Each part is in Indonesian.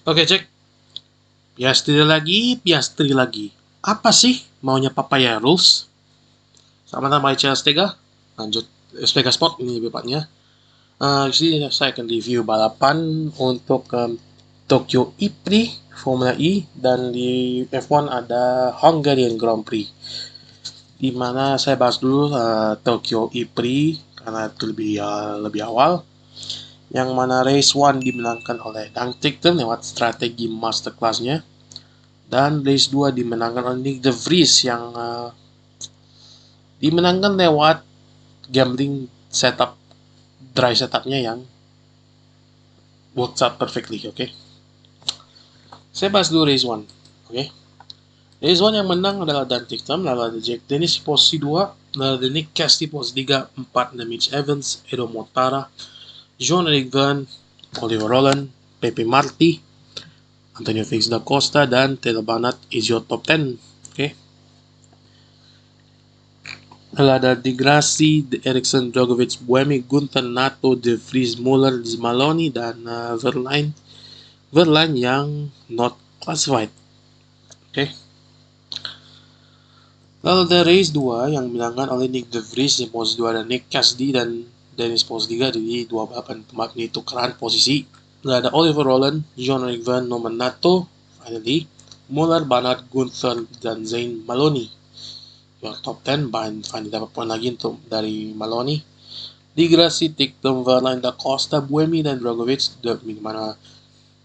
Oke, cek. Piastri lagi. Apa sih maunya Papaya Rules? Selamat datang di Stega. Lanjut Stega Sport ini tepatnya. Di sini saya akan review balapan untuk Tokyo E-Prix Formula E dan di F1 ada Hungarian Grand Prix. Di mana saya bahas dulu Tokyo E-Prix karena itu lebih awal. Yang mana race 1 dimenangkan oleh Dang Tickton lewat strategi masterclass-nya. Dan race 2 dimenangkan oleh Nick De Vries yang dimenangkan lewat gambling setup, dry setupnya yang works out perfectly, oke? Saya bahas dulu race 1, oke? Race 1 yang menang adalah Dan Ticktum, lalu ada Jack Dennis di posisi 2, lalu ada Nick Cassidy di posisi 3, 4 ada Mitch Evans, Edo Mortara, Jean-Éric Vergne, Oliver Rowland, Pepe Marti, Antonio Felix da Costa, dan Taylor Burnett is your top 10, oke? Lalu ada Di Grassi, Ericsson, Drogovic, Buemi, Gunther, Nato, De Vries, Muller, Maloney, dan Verlaine yang not classified. Oke. Lalu ada race 2 yang dimenangkan oleh Nick De Vries di posisi 2 dan Nick Cassidy dan Dennis posisi 3 di 2 balapan tempat ini tukeran posisi. Lalu ada Oliver Rowland, Jean-Éric Vergne, Norman Nato, finally Muller, Bernard, Gunther, dan Zane Maloney. Yang top 10, Fanny dapat poin lagi untuk dari Maloney. Di Grassi, Ticktum, Verlaine, Da Costa, Buemi, dan Drogovic, di mana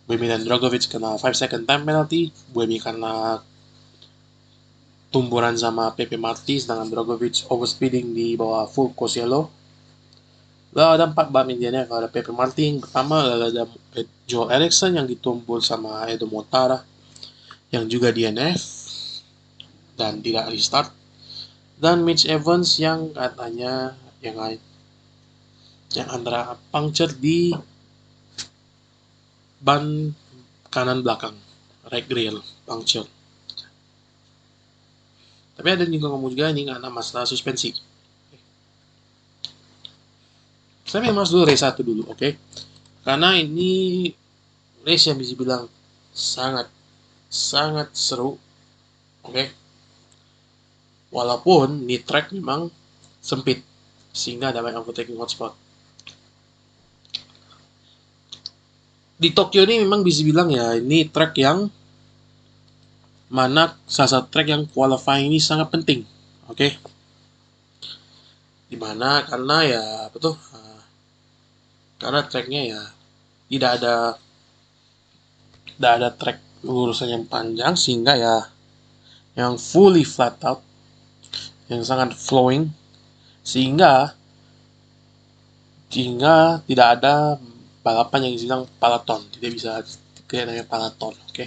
Buemi dan Drogovic kena 5 second time penalty, Buemi karena tumburan sama Pepe Marti, sedangkan Drogovic overspeeding di bawah full course yellow. Lalu ada 4 bab Indianya, ada Pepe Marti yang pertama, lalu ada Joe Eriksson yang ditumbul sama Edo Mortara yang juga DNF dan tidak restart, dan Mitch Evans yang katanya yang antara puncture di ban kanan belakang, right rail puncture. Tapi ada juga ngomong juga ini karena masalah suspensi. Saya memang dulu race 1 dulu, oke? Karena ini race yang bisa bilang sangat seru, oke? Walaupun di track memang sempit, sehingga ada banyak overtaking hotspot. Di Tokyo ini memang bisa bilang ya, ini track yang mana salah satu track yang qualifying ini sangat penting, oke? Dimana karena ya betul, karena tracknya ya tidak ada track lurusan yang panjang sehingga ya yang fully flat out, yang sangat flowing, sehingga tidak ada balapan yang bilang palaton, tidak bisa namanya palaton, oke?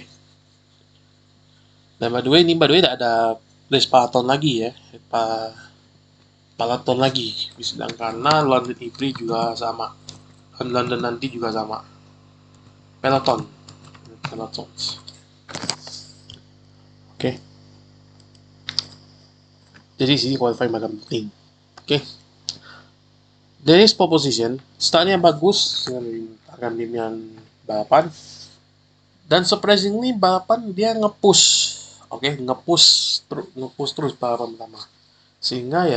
Dan by the way tidak ada race palaton lagi ya, palaton lagi, karena London E-Prix juga sama, London nanti juga sama, peloton, oke? Jadi sini qualifying agak penting, oke? Dari pole position, startnya bagus dengan pimpinan balapan, dan surprisingly balapan dia nge-push, oke? Nge-push terus balapan pertama, sehingga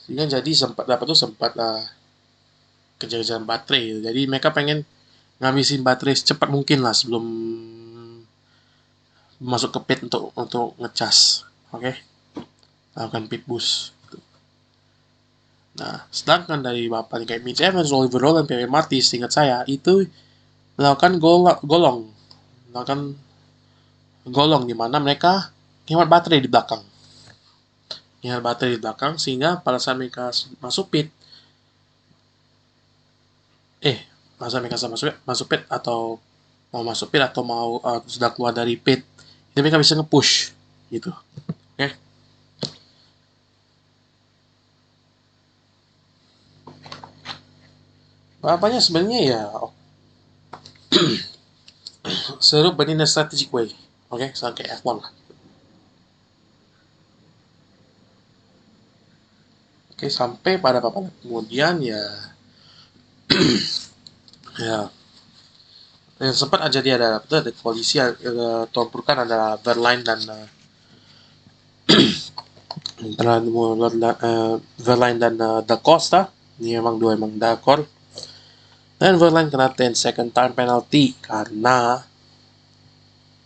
jadi sempat kejar-kejaran baterai. Jadi mereka pengen ngabisin baterai secepat mungkin lah sebelum masuk ke pit untuk ngecas, oke? Lakukan pit boost. Nah, sedangkan dari balapan kayak Mitch Evans, Oliver Rowland, Pepe Marti, seingat saya itu melakukan golong di mana mereka hemat baterai di belakang. Sehingga pada saat mereka masuk pit, atau mau sudah keluar dari pit, itu mereka bisa nge-push gitu. Oke. Balapannya sebenarnya ya seru but in a strategic way. Oke, sama kayak F1 lah. Oke, sampai pada papan kemudian ya ya sempat aja dia ada polisi Tom Purkan adalah Verlaine dan Verlaine dan Da Costa. Ini emang dakor. Dan Verlaine kena 10 second time penalty karena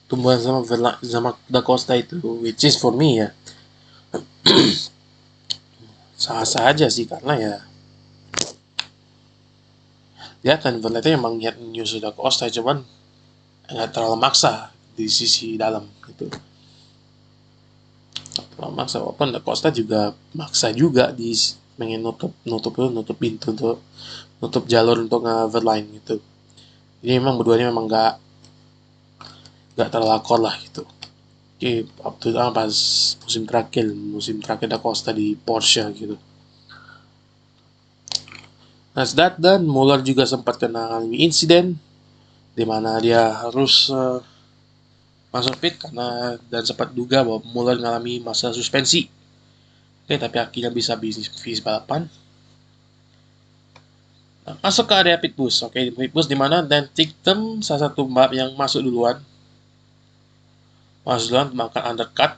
tumbuhan sama Da Costa itu, which is for me ya sah-sah aja sih, karena ya dia kan Verlaine itu emang niat nyusul Da Costa, cuman nggak terlalu maksa di sisi dalam gitu. Terlalu maksa, walaupun Da Costa juga maksa juga di pengen nutup pintu untuk nutup jalur untuk Verlaine gitu. Jadi memang berduanya memang nggak terlalu akor lah gitu. Oke, up to pas musim terakhir Da Costa di Porsche gitu. Nah, dan Muller juga sempat kena insiden di mana dia harus masuk pit karena dan sempat duga bahwa Muller mengalami masa suspensi. Oke, tapi akhirnya bisa finish balapan. Nah, masuk ke area pit bus. Oke, di pit bus di mana dan Ticktum salah satu mbak yang masuk duluan makan undercut.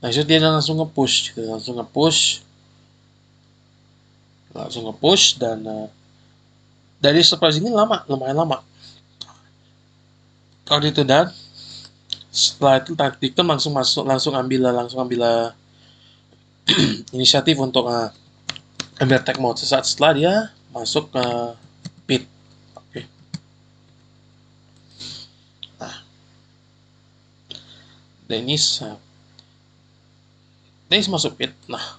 Nah, itu dia langsung nge-push gitu, langsung nge-push dan dari surprise ini lumayan lama. Kalau itu dan setelah itu Ticktum langsung ambil inisiatif untuk ambil attack mode sesaat setelah dia masuk ke pit. Oke. Nah, Dennis masuk pit. Nah,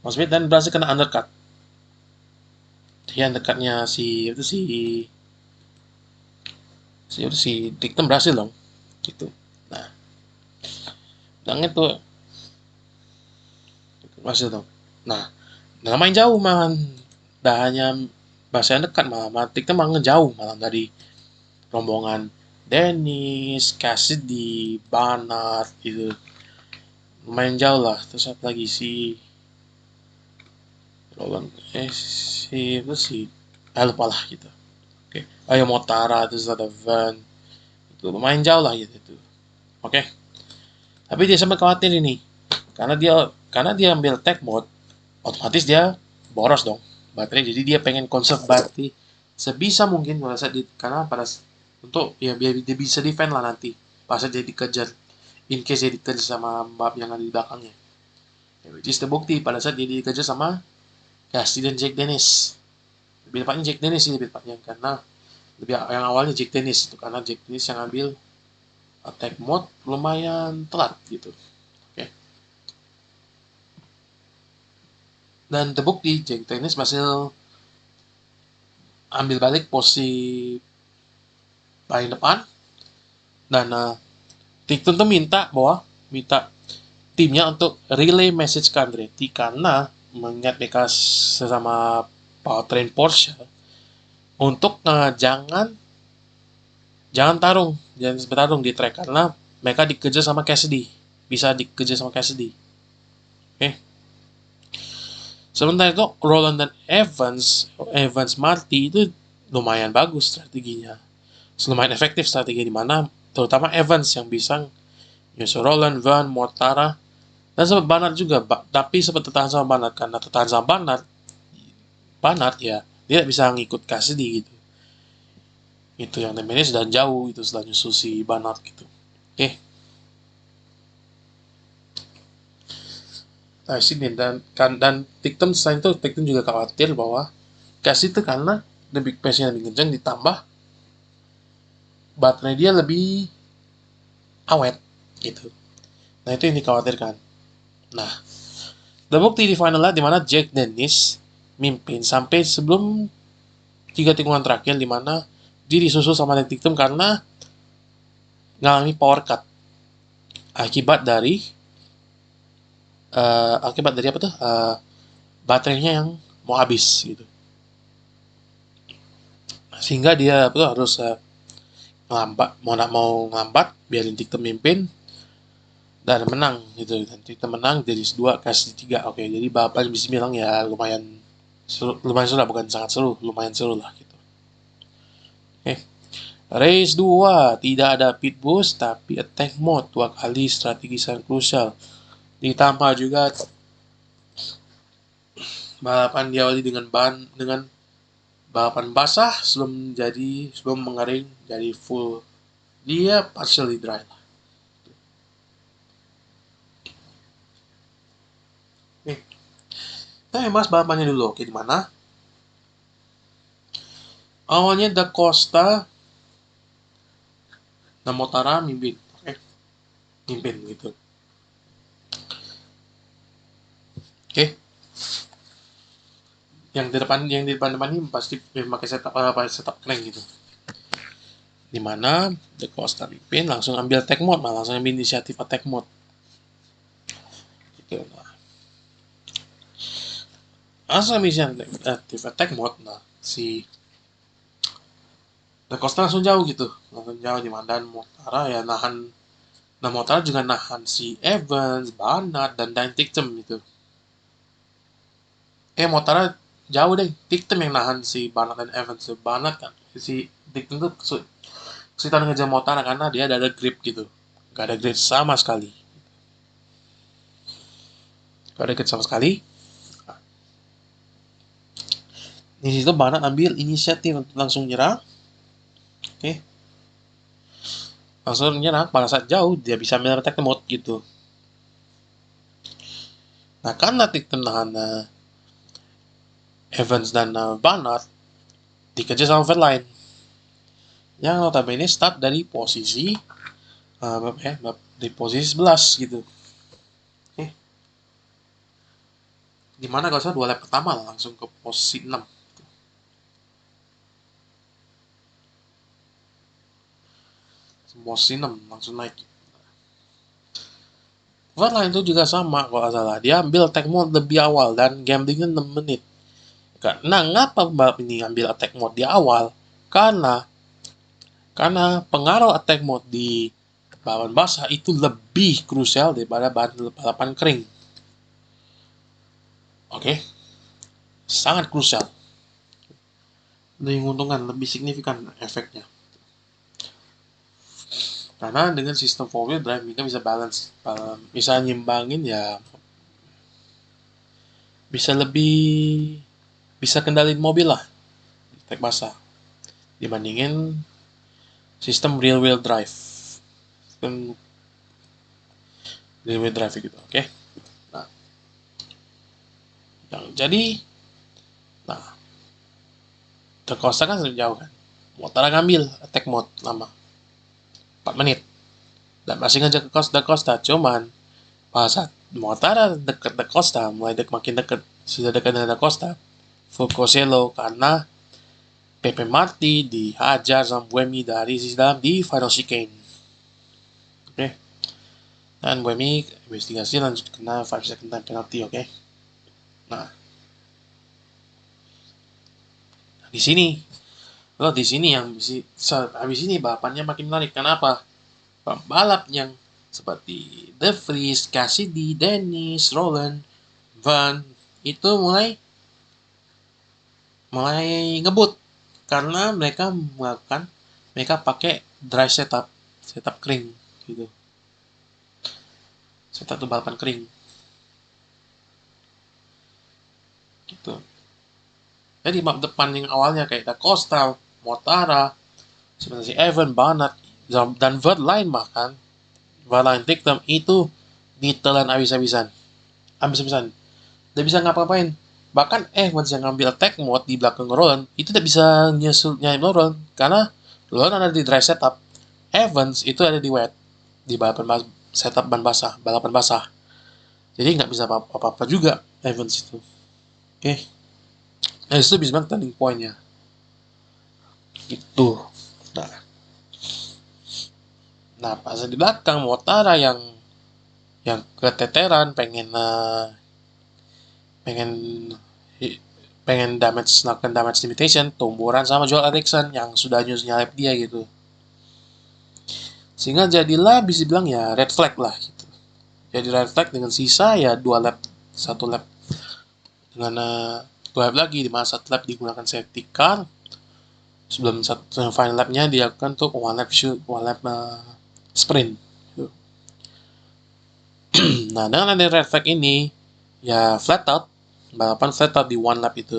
masuk pit dan berhasil kena undercut. Dia undercutnya si Ticktum berhasil dong. Gitu. Nah, dan itu berhasil dong. Nah, main jauh malah. Dah hanya bahasa dekat malah Ticktum malah ngejauh malah dari rombongan Dennis, Cassidy, Barnard gitu. Lumayan jauh lah. Terus apa lagi Roland lupa lah gitu. Oke. Ayo Motara, terus ada Van. Itu lumayan jauh lah gitu itu. Oke. Tapi dia sempat khawatir ini. Karena dia ambil tech mode, otomatis dia boros dong baterai. Jadi dia pengen conserve baterai sebisa mungkin karena untuk ya biar dia bisa defend lah nanti pas dia dikejar, in case dia dikejar sama Mbap yang ada di belakangnya. Which is terbukti pada saat dia dikejar sama Cassidy dan Jack Dennis. Lebih tepatnya Jack Dennis sih lebih tepatnya, karena yang awalnya Jack Dennis itu karena Jack Dennis yang ambil attack mode lumayan telat gitu. Oke. Dan terbukti Jack Dennis masih ambil balik posisi paling depan dan Ticktum tuh minta timnya untuk relay message ke Andretti karena mengingat mereka sesama powertrain Porsche untuk jangan bertarung di track karena mereka dikejar sama Cassidy, Oke. Sementara itu Roland dan Evans Marty itu lumayan bagus strateginya, lumayan efektif strategi di mana terutama Evans yang bisa nyusul Roland, Van, Mortara dan sempat Barnard juga, tapi sempat tertahan sama Barnard karena tertahan sama Barnard ya dia bisa ngikut Cassidy gitu. Itu yang namanya sudah jauh itu setelah nyusul si Barnard gitu. Oke. Nah, sini dan Ticktum selain itu Ticktum juga khawatir bahwa Cassidy itu karena lebih passion lebih kencang ditambah baterai dia lebih awet gitu. Nah, itu yang dikhawatirkan. Nah, terbukti di final di mana Jack Dennis mimpin sampai sebelum 3 tikungan terakhir di mana dia disusul sama Ticktum karena ngalami power cut akibat dari baterainya yang mau habis gitu, sehingga dia harus ngelambat biarin Ticktum mimpin dan menang gitu, dan Ticktum menang jadi 2 kasih 3. Oke, jadi balapan bisa bilang ya lumayan seru lah, bukan sangat seru, lumayan seru lah gitu. Oke. Race 2, tidak ada pit boost tapi attack mode 2 kali strategi sangat krusial. Ditambah juga balapan diawali dengan balapan basah sebelum mengering jadi full. Dia partially dry. Oke. Kita bahas balapannya dulu. Oke, di mana? Awalnya Da Costa Namotara mimpin. Oke. Mimpin gitu. Oke. Yang di depan ini pasti pakai setup crank gitu. Dimana The Costa mimpin langsung ambil attack mode, langsung ambil inisiatif attack mode. Gitu. Nah. Langsung ambil inisiatif attack mode, nah si The Costa langsung jauh gitu, langsung jauh di mana dan Motara ya nahan. Nah Motara juga nahan si Evans, Banat dan Tictum gitu. Motara jauh deh, Tictum yang nahan si Banat dan Evans. Banat kan si Tictum tuh kesulitan ngejar Motara karena dia ada grip gitu, gak ada grip sama sekali. Di situ Banat ambil inisiatif untuk langsung nyerang. Oke. Langsung nyerang pada saat jauh dia bisa ambil attack mode gitu. Nah karena Tictum nahan Evans dan Banat dikejar sama Verline yang notabene start dari posisi di posisi 11 gitu. Oke. Dimana kalau saya 2 lap pertama langsung ke posisi 6. Posisi 6 langsung naik. Verline itu juga sama kalau salah. Dia ambil attack mode lebih awal dan gamblingnya 6 menit. Nah, ngapa pembalap ini ambil attack mode di awal? Karena pengaruh attack mode di balapan basah itu lebih krusial daripada balapan kering. Oke. Sangat krusial. Lebih menguntungkan, lebih signifikan efeknya. Karena dengan sistem 4-wheel drive kita bisa balance, bisa nyimbangin ya, bisa kendaliin mobil lah trek basah dibandingin sistem rear wheel drive. Sistem rear wheel drive gitu, oke. Nah, yang jadi, The Costa kan sudah jauh kan, Motara ngambil attack mode lama 4 menit dan masih ngajak ke Costa, cuman pas saat Motara deket The Costa, makin deket, sudah dekat dengan The Costa, Fukoselo karena Pepe Marti dihajar sama Buemi dari sisi dalam di final chicane. Oke. Dan Buemi investigasi lanjut kena 5 second time penalty, oke. Nah, di sini yang habis ini balapannya makin menarik. Kenapa? Pembalap yang seperti De Vries, Cassidy, Dennis, Roland, Van itu mulai ngebut karena mereka pakai dry setup kering gitu. Setup tuh balapan kering gitu. Jadi map depan yang awalnya kayak Da Costa, Mortara, seperti si Evan, Banat, dan Verline bahkan Verline Tictum itu ditelan habis-habisan. Dia bisa ngapa-ngapain. Bahkan Evans yang ngambil attack mode di belakang Roland itu tidak bisa nyayap Roland karena Roland ada di dry setup. Evans itu ada di wet di balapan setup balapan basah. Jadi nggak bisa apa-apa juga Evans itu. Oke. Itu bisa bilang turning point-nya. Itu. Nah, pas di belakang Motara yang keteteran pengen melakukan damage limitation, tumburan sama Joel Eriksson yang sudah nyalip dia gitu. Sehingga jadilah bisa dibilang ya red flag lah gitu. Jadi red flag dengan sisa ya 1 lap dengan 2 lap lagi di mana 1 lap digunakan safety car Sebelum final lap-nya dilakukan untuk one lap sprint. Nah, dengan ada red flag ini, ya flat out, balapan flat out di one lap itu,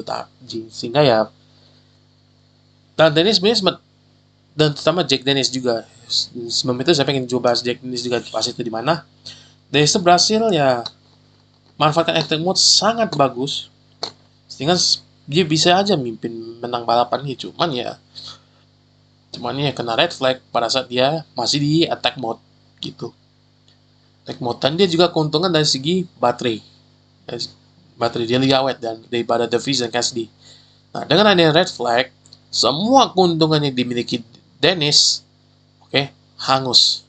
sehingga ya, dan Dennis sebenarnya, dan terutama Jack Dennis juga. Sebelum itu saya pengen coba Jack Dennis juga pas itu di mana. Dennis itu berhasil ya manfaatkan attack mode sangat bagus, sehingga dia bisa aja mimpin menang balapan ini. Cuman ya kena red flag pada saat dia masih di attack mode gitu. Attack mode, dan dia juga keuntungan dari segi baterai. Baterai dia lebih awet dan daripada The Vries dan Cassidy. Nah, dengan adanya red flag, semua keuntungan yang dimiliki Dennis, oke, hangus.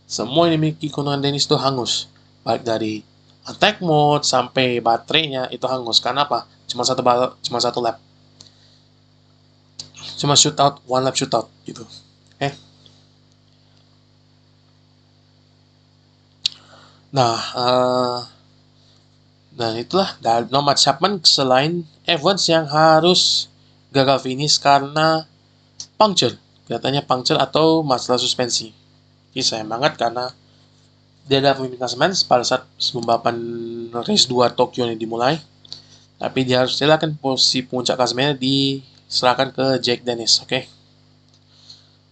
Semua yang dimiliki keuntungan Dennis itu hangus. Baik dari attack mode sampai baterainya itu hangus. Karena apa? Cuma satu lap. Cuma shootout, one lap shootout gitu. Oke. Nah, itulah Nomad Chapman selain Evans yang harus gagal finish karena puncture. Kelihatannya puncture atau masalah suspensi. Jadi sayang banget karena dia ada pemimpin klasemen pada saat pembalap race 2 Tokyo ini dimulai. Tapi dia harus silakan posisi puncak klasemennya diserahkan ke Jack Dennis, oke?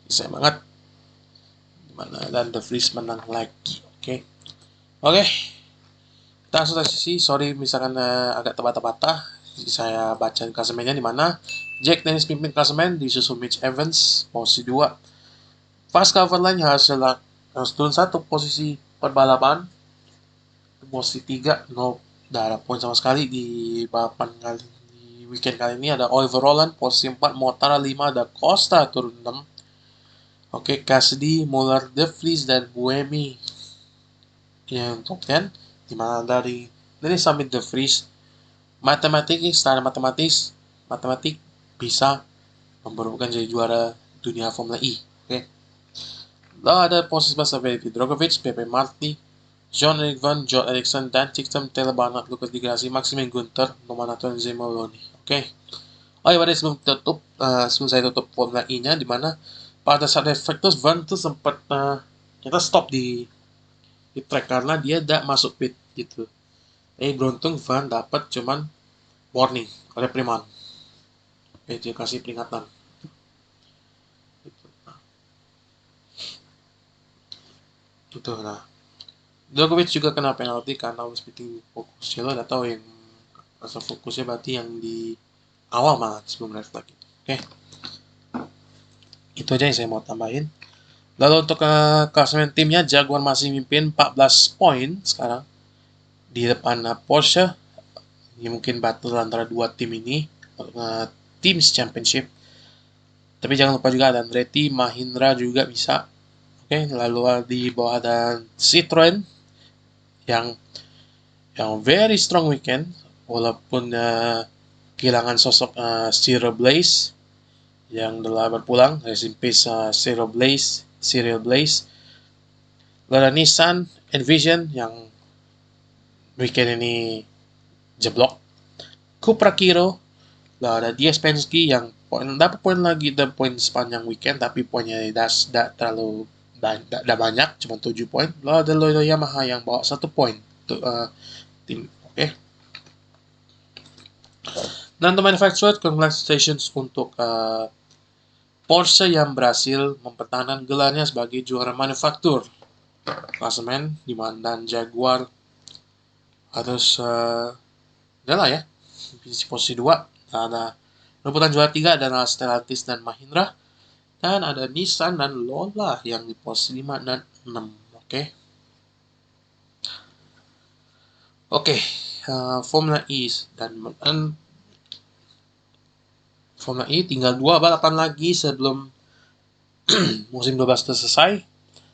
Sayang banget. Dimana dan The Vries menang lagi, oke? Oke. Kita langsung sisi, sorry misalkan agak terbata-bata. Saya baca klasemennya di mana Jack Dennis pimpin klasemen disusul Mitch Evans posisi 2. Fast cover line harus turun 1 posisi perbalapan. Posisi 3 no ada poin sama sekali di balapan kali di weekend kali ini. Ada Oliver Roland posisi 4, Mortara 5, ada Costa turun 6. Oke, Cassidy, Muller, De Vries dan Buemi yang top 10. Dimana dari sampai De Vries secara matematik bisa memperebutkan jadi juara dunia Formula E. Oke. Lalu ada posisi besar David Drogovic, Pepe Marti, Jean-Eric Van, John Eriksson, Dan Ticktum, Taylor Barnard, Lucas Di Grassi, Maximin Gunther, Romanato, dan Zemoloni. Oke. Oh iya, sebelum saya tutup Formula E-nya, dimana pada saat reflectors Van tuh sempat kita stop di track karena dia tidak masuk pit gitu. Beruntung Van dapat cuman warning, reprimand. Dia kasih peringatan. Gitu. Nah, Djokovic juga kena penalti karena speaking fokus. Saya nggak tahu yang rasa fokusnya berarti yang di awal malah sebelum red flag. Oke. Itu aja yang saya mau tambahin. Lalu untuk klasemen timnya, Jaguar masih mimpin 14 poin sekarang di depan Porsche. Ini mungkin battle antara dua tim ini, Teams Championship. Tapi jangan lupa juga ada Andretti, Mahindra juga bisa. Oke, lalu di bawah ada Citroen yang very strong weekend, walaupun kehilangan sosok Cyril Blaze yang telah berpulang. Rest in peace Cyril Blaze. Lalu ada Nissan Envision yang weekend ini jeblok. Cupra Kiro. Lalu ada DS Penske yang dapat poin lagi dan poin sepanjang weekend, tapi poinnya tidak terlalu banyak, cuma 7 poin. Lalu ada Loyo Yamaha yang bawa 1 poin untuk tim. Oke. Dan untuk manufacturer, congratulations untuk Porsche yang berhasil mempertahankan gelarnya sebagai juara manufaktur klasemen, dan Jaguar harus adalah ya posisi 2. Ada rebutan juara 3 adalah Stellantis dan Mahindra, dan ada Nissan dan Lola yang di posisi 5 dan 6. Oke. Formula E dan Formula E tinggal 2 balapan lagi sebelum musim 12 selesai,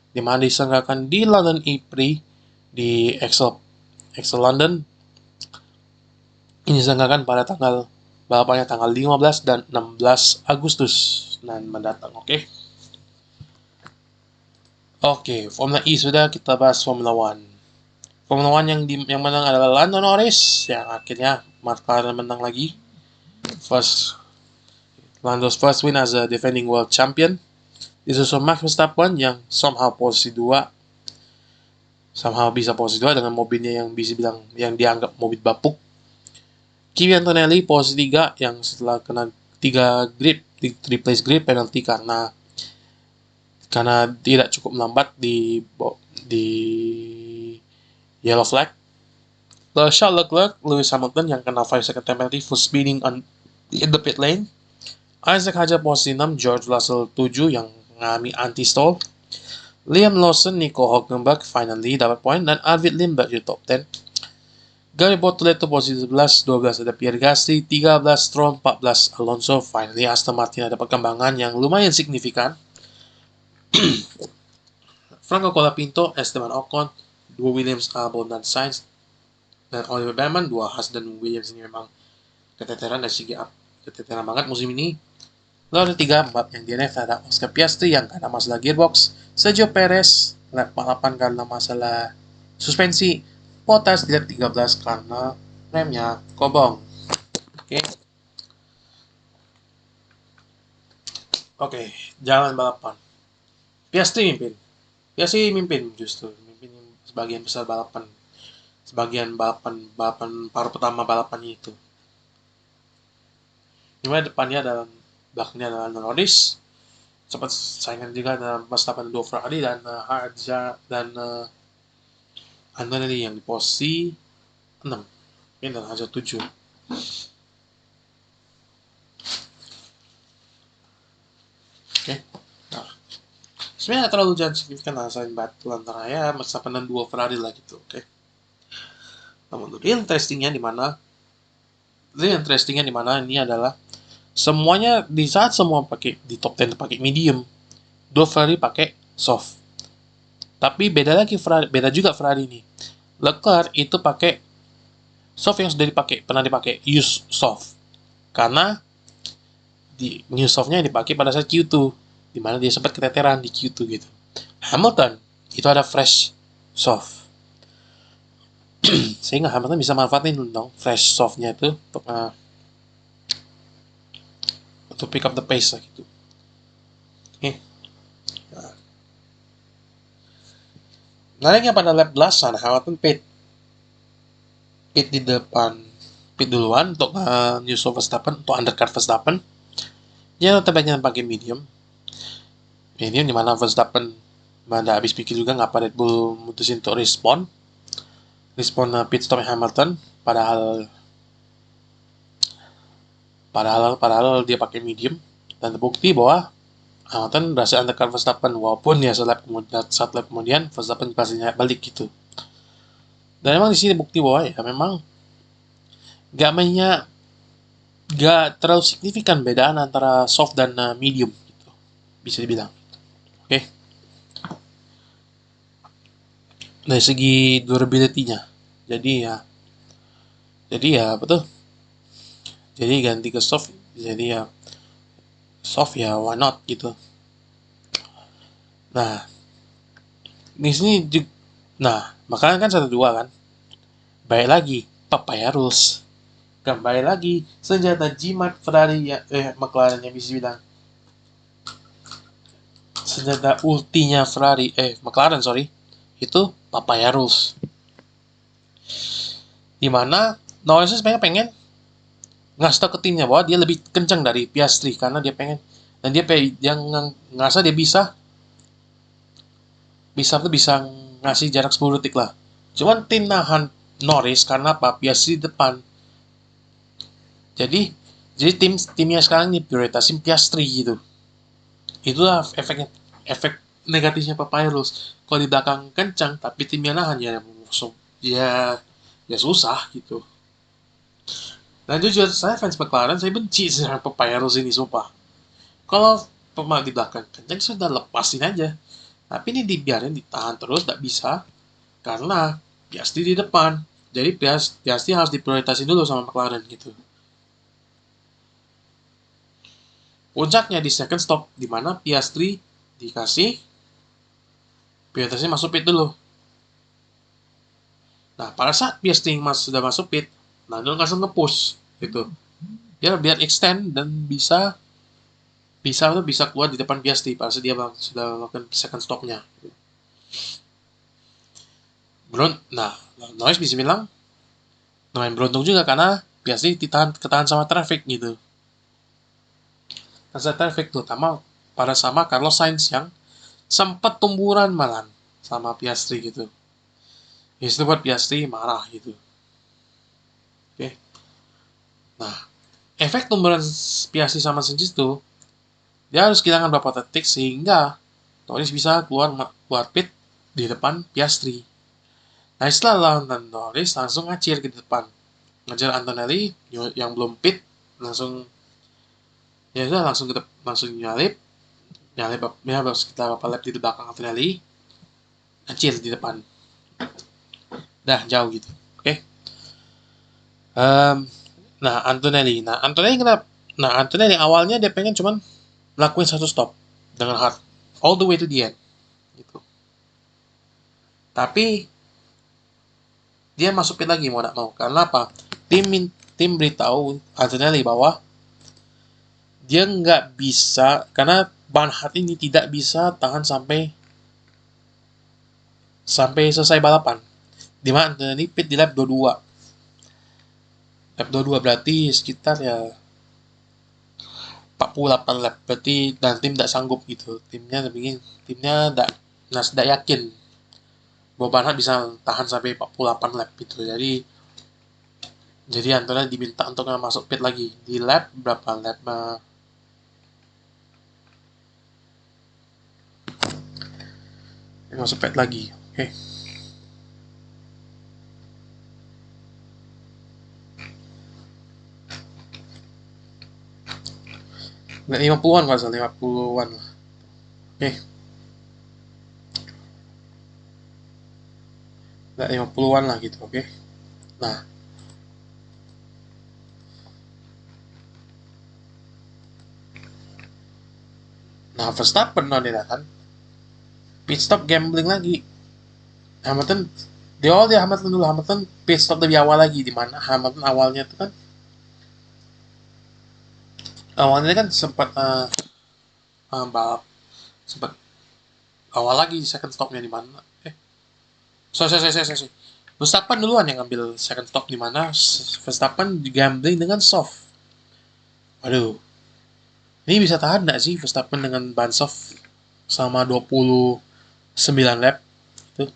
di mana diselenggarakan di London E-Prix di Excel London. Ini diselenggarakan pada balapannya tanggal 15 dan 16 Agustus mendatang. Oke, Formula E sudah, kita bahas Formula One. Formula One yang menang adalah Lando Norris, yang akhirnya McLaren menang lagi. Lando's first win as a defending world champion. Disusul Max Verstappen yang somehow bisa posisi 2 dengan mobilnya yang bisa bilang yang dianggap mobil bapuk. Kimi Antonelli posisi 3 yang setelah kena 3 place grid penalty karena tidak cukup melambat di yellow flag. Charles Leclerc, Lewis Hamilton yang kena 5 second penalty for speeding in the pit lane. Isaac Hadjar posisi 6, George Russell 7 yang mengalami anti-stall. Liam Lawson, Nico Hülkenberg finally dapat poin, dan Arvid Lindbergh di top 10. Gary Bortoleto posisi 11, 12 ada Pierre Gasly, 13 Stroll, 14 Alonso. Finally Aston Martin ada perkembangan yang lumayan signifikan. Franco Colapinto, Esteban Ocon, 2 Williams, Albon dan Sainz, dan Oliver Bowman, 2 Haas dan Williams. Ini memang keteteran dari segi keteteran banget musim ini. Lalu 3, 4 yang DNF ada Oscar Piastri yang karena masalah gearbox, Sergio Perez lap balapan karena masalah suspensi, Bottas di lap 13 karena remnya kobong. Oke, jalan balapan. Piastri mimpin justru sebagian besar balapan. Sebagian balapan paruh pertama balapannya itu. Dimana depannya adalah belakangnya adalah Norris, sempat saingan juga dalam Verstappen dan Ferrari, dan Hadjar dan Antonelli yang di posisi 6 dan Hadjar 7. Oke. Nah, sebenarnya nggak terlalu jangan signifikan selain battle antara ya Verstappen dan 2 Ferrari lah gitu. Oke. Namun real testingnya di mana ini adalah semuanya di saat semua pakai di top 10 pakai medium, 2 Ferrari pakai soft. Tapi beda juga Ferrari ini. Leclerc itu pakai soft yang sudah pernah dipakai use soft. Karena di new softnya dipakai pada saat Q2, di mana dia sempat keteteran di Q2 gitu. Hamilton itu ada fresh soft. Sehingga Hamilton bisa manfaatin dong fresh softnya itu untuk pick up the pace lah gitu. Oke. Naliknya pada lap belasan, Hamilton pit duluan untuk nyusul Verstappen, untuk undercut Verstappen. Dia notabene pakai medium di mana Verstappen tidak habis pikir juga ngapa Red Bull mutusin untuk respon pit stop Hamilton, padahal dia pakai medium, dan terbukti bahwa Hamilton berhasil undercut Verstappen walaupun ya satu lap kemudian Verstappen pasti balik gitu. Dan memang di sini bukti bahwa ya memang gak terlalu signifikan bedaan antara soft dan medium gitu, bisa dibilang. Oke. Dari segi durability-nya, jadi ya betul. Jadi ganti ke soft, jadi ya soft ya why not gitu. Nah, di sini makanya kan 1-2 kan. Baik lagi papaya rules. Kembali lagi senjata jimat Ferrari McLaren yang bisa bilang. Senjata ultinya McLaren itu papaya rules. Dimana Norris sebenarnya pengen ngasih tau ke timnya bahwa dia lebih kencang dari Piastri karena dia pengen, dan dia ngerasa dia bisa ngasih jarak 10 detik lah. Cuman tim nahan Norris karena Piastri di depan. Jadi timnya sekarang ini prioritasin Piastri gitu. Itulah efek negatifnya papaya rules. Kalau di belakang kencang tapi timnya nahan ya susah gitu. Dan jujur saya fans McLaren, saya benci sama papaya rules ini sumpah. Kalau pemain di belakang kencang sudah lepasin aja. Tapi ini dibiarin ditahan terus, tidak bisa karena Piastri di depan. Jadi Piastri harus diprioritasin dulu sama McLaren gitu. Puncaknya di second stop, di mana Piastri dikasih prioritasnya masuk pit dulu. Nah, pada saat Piastri sudah masuk pit, Lando langsung nge-push gitu. Biar extend dan bisa bisa keluar di depan Piastri pada saat dia sudah melakukan second stopnya. Nah, Norris bisa bilang lumayan beruntung juga karena Piastri ketahan sama traffic gitu. Karena traffic terutama pada sama Carlos Sainz yang sempat tumburan malah sama Piastri gitu. Itu buat Piastri marah gitu. Oke. Nah, efek tumburan Piastri sama Sainz itu dia harus kehilangan beberapa detik sehingga Norris bisa keluar pit di depan Piastri. Nah, setelah lawan Norris langsung ngacir ke depan. Ngajar Antonelli yang belum pit langsung ya udah langsung nyalip ya sekitar beberapa lap di belakang Antonelli, ngacir di depan. Dah jauh gitu. Oke. Nah, Antonelli kenapa? Nah, Antonelli awalnya dia pengen cuman lakuin satu stop dengan hard all the way to the end gitu. Tapi dia masuk pit lagi mau tidak mau. Karena apa? Tim beritahu Antonelli bahwa dia nggak bisa karena ban hard ini tidak bisa tahan sampai selesai balapan. Di mana Antonelli pit di lap 22. Lap 22 berarti sekitar ya 48 lap. Berarti dan tim tidak sanggup gitu. Timnya tidak yakin bahwa ban hard bisa tahan sampai 48 lap gitu. Jadi Antonelli diminta untuk masuk pit lagi di lap berapa lap masuk pit lagi. Oke. Nggak 50-an kalau salah, 50-an lah. Oke. Nggak 50-an lah gitu, oke. Nah, Verstappen dia kan pit stop gambling lagi. Hamilton Hamilton pit stop lebih awal lagi, di mana Hamilton awalnya sempat balap sempat awal lagi second stopnya di mana Verstappen duluan yang ngambil second stop di mana Verstappen gambling dengan soft. Aduh, ini bisa tahan nggak sih Verstappen dengan ban soft sama 29 lap itu?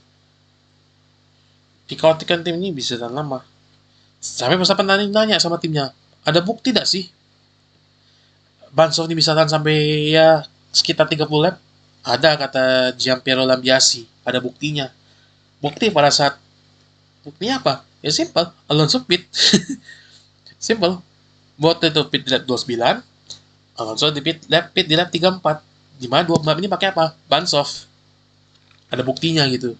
Dikhawatirkan tim ini bisa tahan lama. Sampai Verstappen nanya sama timnya, ada bukti tidak sih ban soft ini bisa tahan sampai ya sekitar 30 lap? Ada, kata Gianpiero Lambiasi, ada buktinya. Buktinya apa? Ya simple, Alonso pit. Simple. Buat itu pit di lap 29, Alonso di pit di lap 34. Di mana 2 lap ini pakai apa? Ban soft. Ada buktinya gitu.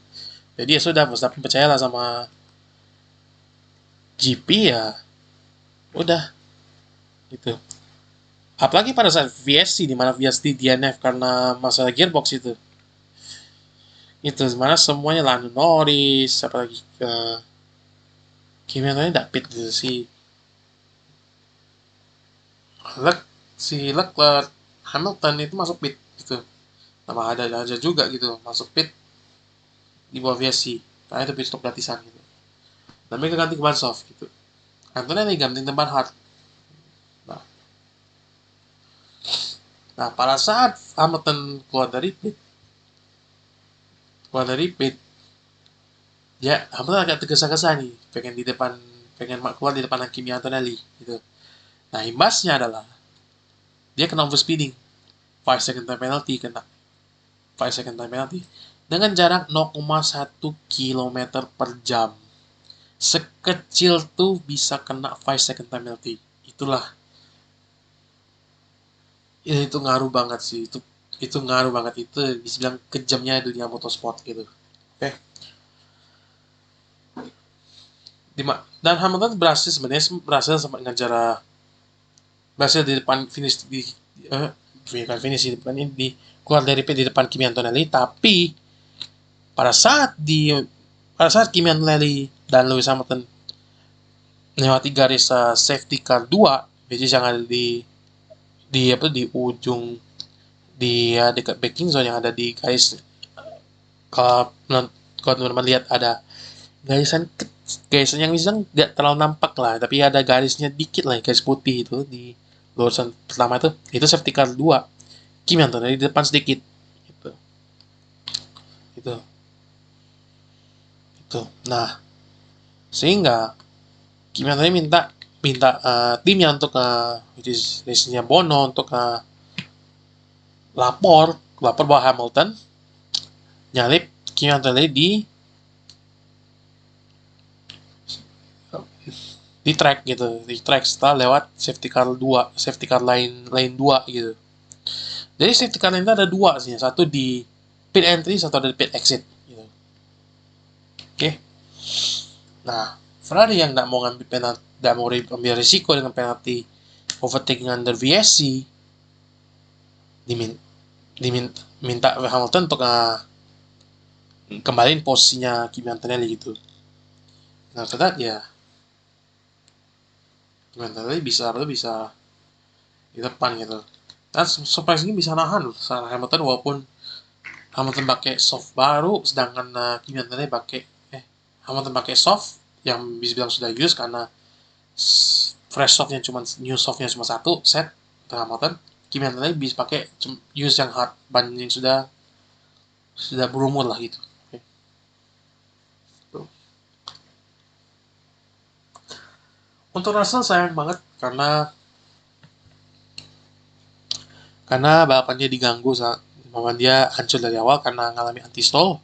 Jadi ya sudah, Verstappen percayalah sama GP ya. Udah. Gitu. Apalagi pada saat VSC, di mana VSC DNF karena masalah gearbox itu. Itu mana semuanya Lando Norris, apalagi Kimi Antonelli tidak pit gitu sih. Leclerc, Hamilton itu masuk pit gitu. Tambah ada aja juga gitu masuk pit di bawah VSC karena itu pit stop gratisan gitu. Dan mereka ganti ke ban soft gitu. Antonelli ganti ke ban hard. Nah, pada saat Hamilton keluar dari pit, ya Hamilton agak tergesa-gesa nih, pengen keluar di depan Kimi Antonelli gitu. Nah, imbasnya adalah dia kena overspeeding, 5 second time penalty dengan jarak 0,1 km per jam. Sekecil tuh bisa kena 5 second time penalty. Itu ngaruh banget sih, itu ngaruh banget, itu bisa bilang kejamnya dunia motorsport gitu. Oke. Dan Hamilton berhasil sempat ngejar, berhasil di depan finish di depan ini keluar dari pit di depan Kimi Antonelli, tapi pada saat Kimi Antonelli dan Lewis Hamilton melewati garis safety car 2, which is yang ada di di ujung dekat backing zone yang ada di garis. Kalau teman-teman lihat ada garisan yang misalnya nggak terlalu nampak lah, tapi ada garisnya dikit lah, garis putih itu di lurusan pertama itu safety car 2 Kim yang dari depan sedikit gitu. itu itu nah, sehingga Kim yang tadi minta minta timnya untuk which is race-nya Bono untuk lapor bahwa Hamilton nyalip Kim yang tadi di track gitu, di track setelah lewat safety car lain 2 gitu. Jadi safety car lane itu ada 2 sih, satu di pit entry, satu ada di pit exit gitu. Oke. Nah, Ferrari yang nggak mau ngambil penalti, nggak mau ambil risiko dengan penalti overtaking under VSC, diminta Hamilton untuk kembaliin posisinya Kimi Antonelli gitu. Nah, ternyata ya Kimi Antonelli bisa di depan gitu. Dan surprisingly bisa nahan Hamilton, walaupun Hamilton pakai soft baru, sedangkan Kimi Antonelli Hamilton pakai soft yang bisa bilang sudah use karena new softnya cuma satu set untuk Hamilton. Kimi Antonelli bisa pakai use yang hard, ban yang sudah berumur lah gitu. Okay. Untuk Russell sayang banget karena balapannya diganggu saat dia hancur dari awal karena mengalami anti-stall.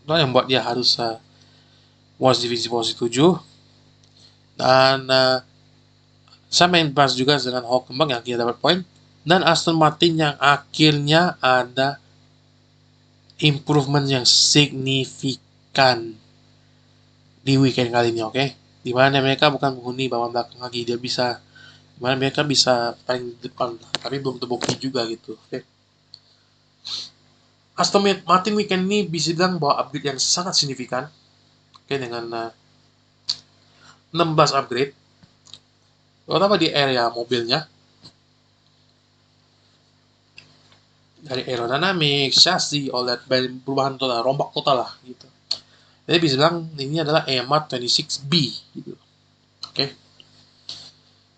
Itu yang buat dia harus was divisi posisi 7. Dan saya main bahas juga dengan Hülkenberg yang akhirnya dapat poin. Dan Aston Martin yang akhirnya ada improvement yang signifikan di weekend kali ini, oke? Dimana mereka bukan menghuni bawah belakang lagi, dimana mereka bisa paling depan, tapi belum terbukti juga gitu, oke? Aston Martin weekend ini bisa bilang bahwa upgrade yang sangat signifikan, oke, dengan 16 upgrade, terutama di area mobilnya, dari aerodynamics, chassis, all that, perubahan total, rombak total lah gitu. Jadi bisa bilang ini adalah EMR 26B gitu. Oke.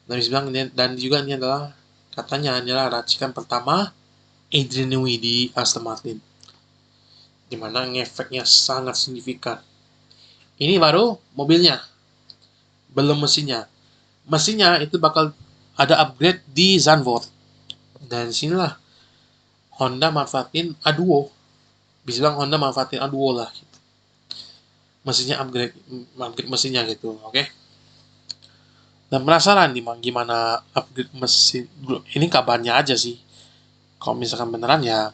Dan bisa bilang dan juga ini adalah katanya adalah racikan pertama Adrian Newey di Aston Martin. Dimana efeknya sangat signifikan. Ini baru mobilnya, belum mesinnya. Mesinnya itu bakal ada upgrade di Zandvoort. Dan sinilah Honda manfaatin A2. Bisa bilang Honda manfaatin A2 lah. Gitu. Mesinnya upgrade mesinnya gitu, oke? Dan penasaran gimana upgrade mesin ini, kabarnya aja sih. Kalau misalkan beneran ya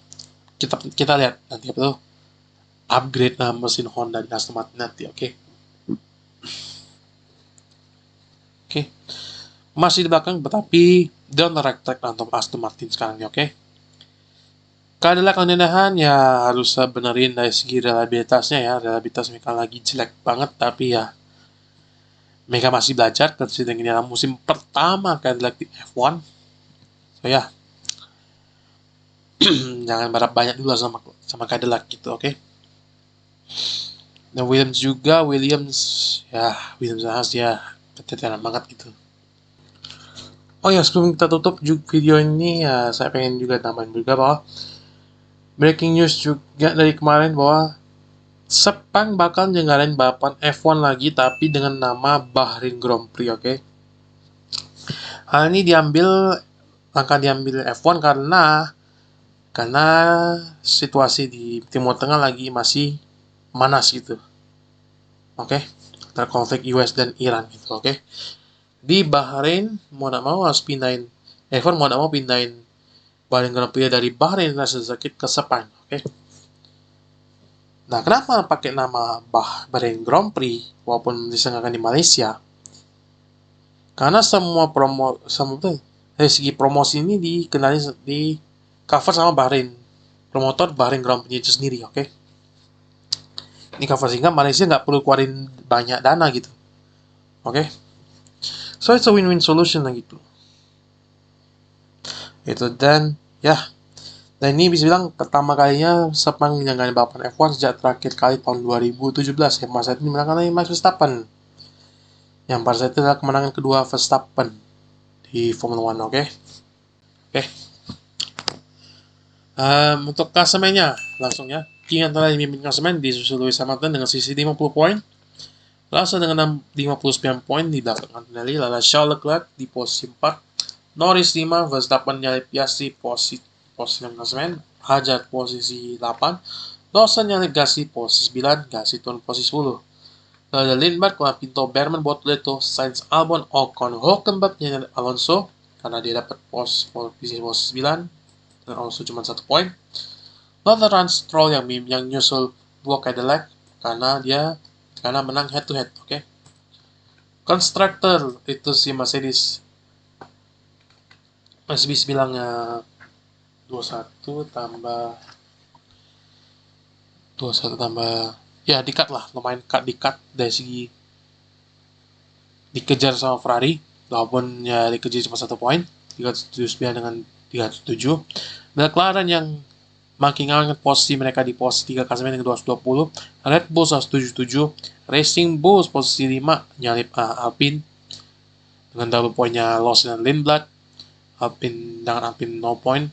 kita lihat nanti apa tuh upgrade mesin Honda di Aston Martin nanti, oke? Oke. Masih di belakang, tetapi down the right track untuk Aston Martin sekarang nih, oke? Cadillac ya harus benerin dari segi reliabilitasnya ya. Reliabilitas mereka lagi jelek banget, tapi ya mereka masih belajar, dan ini adalah musim pertama Cadillac di F1. So ya, jangan berharap banyak dulu sama Cadillac gitu, oke? Dan Williams ya keteteran banget gitu. Oh ya, sebelum kita tutup video ini ya, saya pengen juga tambahin juga bahwa breaking news juga dari kemarin bahwa Sepang bakal nyelenggarain balapan F1 lagi, tapi dengan nama Bahrain Grand Prix, oke? Hal ini diambil F1 karena situasi di Timur Tengah lagi masih manas gitu, oke? Antara konflik US dan Iran gitu, oke? Di Bahrain mau nggak mau harus pindahin F1 mau nggak mau pindahin Bahrain Grand Prix dari Bahrain International Circuit ke Sepang, oke? Nah, kenapa pakai nama Bahrain Grand Prix walaupun diselenggarakan di Malaysia? Karena dari segi promosi ini di cover sama Bahrain, promotor Bahrain Grand Prix itu sendiri, oke? Ini cover sehingga Malaysia nggak perlu keluarin banyak dana gitu, oke? So it's a win-win solution lah gitu. Itu dan ya. Dan ini bisa bilang pertama kalinya Sepang menangani balapan F1 sejak terakhir kali tahun 2017 yang pada saat ini menangkan Max Verstappen. Yang pada saat itu adalah kemenangan kedua Verstappen di Formula 1, oke? Oke. Untuk klasemennya langsung ya. King antara memimpin klasemen disusul Lewis Hamilton dengan sisi 50 poin. Russell dengan 59 poin di belakang Antonelli. Lalu Charles Leclerc di posisi 4. Norris 5, Verstappen nyalip Piastri posisi 6 klasemen. Hazard posisi 8. Lawson nyalip Gasly posisi 9. Gasly turun posisi 10. Lalu ada Lindbergh, Pinto, Berman, Bortoleto, Sainz, Albon, Ocon, Hulkenberg nyalip Alonso karena dia dapat posisi 9. Dan Alonso cuma 1 poin. Lalu Stroll yang nyusul dua Cadillac karena menang head to head, oke? Constructor itu si Mercedes masih bisa bilang 21 tambah ya di-cut lah, lumayan di-cut dari segi dikejar sama Ferrari walaupun ya dikejar cuma 1 poin 379 dengan 307. McLaren yang makin ngangkat posisi mereka di posisi 3 klasemen dengan 220. Red Bull 177. Racing Bulls posisi 5 nyalip Alpine dengan double poinnya Lawson dan Lindblad. Alpine 0 point.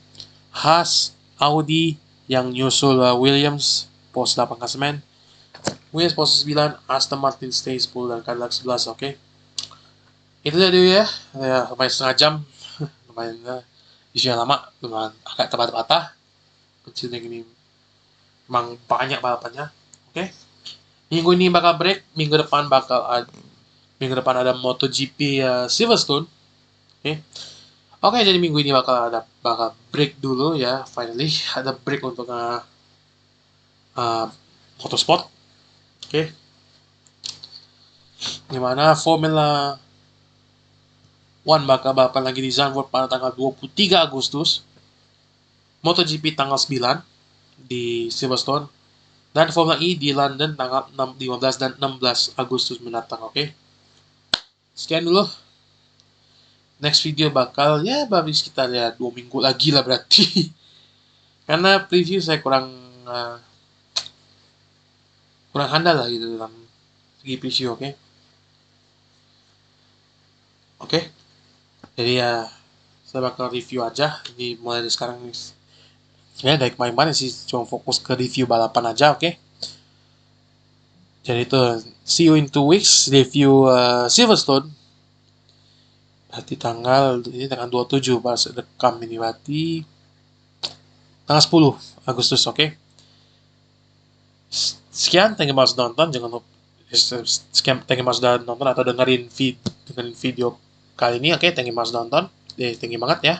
Haas, Audi yang nyusul Williams posisi 8 klasemen. Williams posisi 9, Aston Martin stay 10 dan Cadillac 11, oke? Itu dia dulu ya lumayan setengah jam. Lumayan isinya lama, lumayan agak terbata-bata. Kecilnya gini emang banyak balapannya, oke? Minggu ini bakal break, minggu depan ada MotoGP Silverstone, oke, jadi minggu ini bakal break dulu ya, finally ada break untuk motorsport, oke? Dimana Formula 1 bakal balapan lagi di Zandvoort pada tanggal 23 Agustus. MotoGP tanggal 9 di Silverstone. Dan Formula E di London tanggal 15 dan 16 Agustus mendatang, oke? Sekian dulu. Next video bakal baru sekitar 2 minggu lagi lah berarti. Karena preview saya kurang handal lah gitu dalam segi preview, oke? Oke. Jadi saya bakal review aja. Ini mulai dari sekarang nih. Sebenarnya dari kemarin sih cuma fokus ke review balapan aja, oke? Jadi itu see you in 2 weeks review Silverstone. Berarti tanggal 27 pas rekam ini berarti tanggal 10 Agustus, oke? Sekian, thank you banget sudah nonton. Jangan lupa thank you banget sudah nonton atau dengerin video kali ini, oke? Thank you banget sudah nonton. Thank you banget ya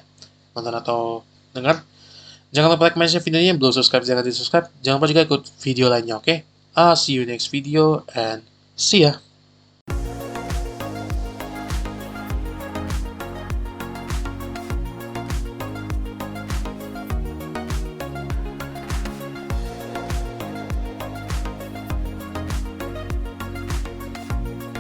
nonton atau dengar. Jangan lupa like, share videonya, belum subscribe jangan di subscribe. Jangan lupa juga ikut video lainnya, oke? I'll see you next video and see ya.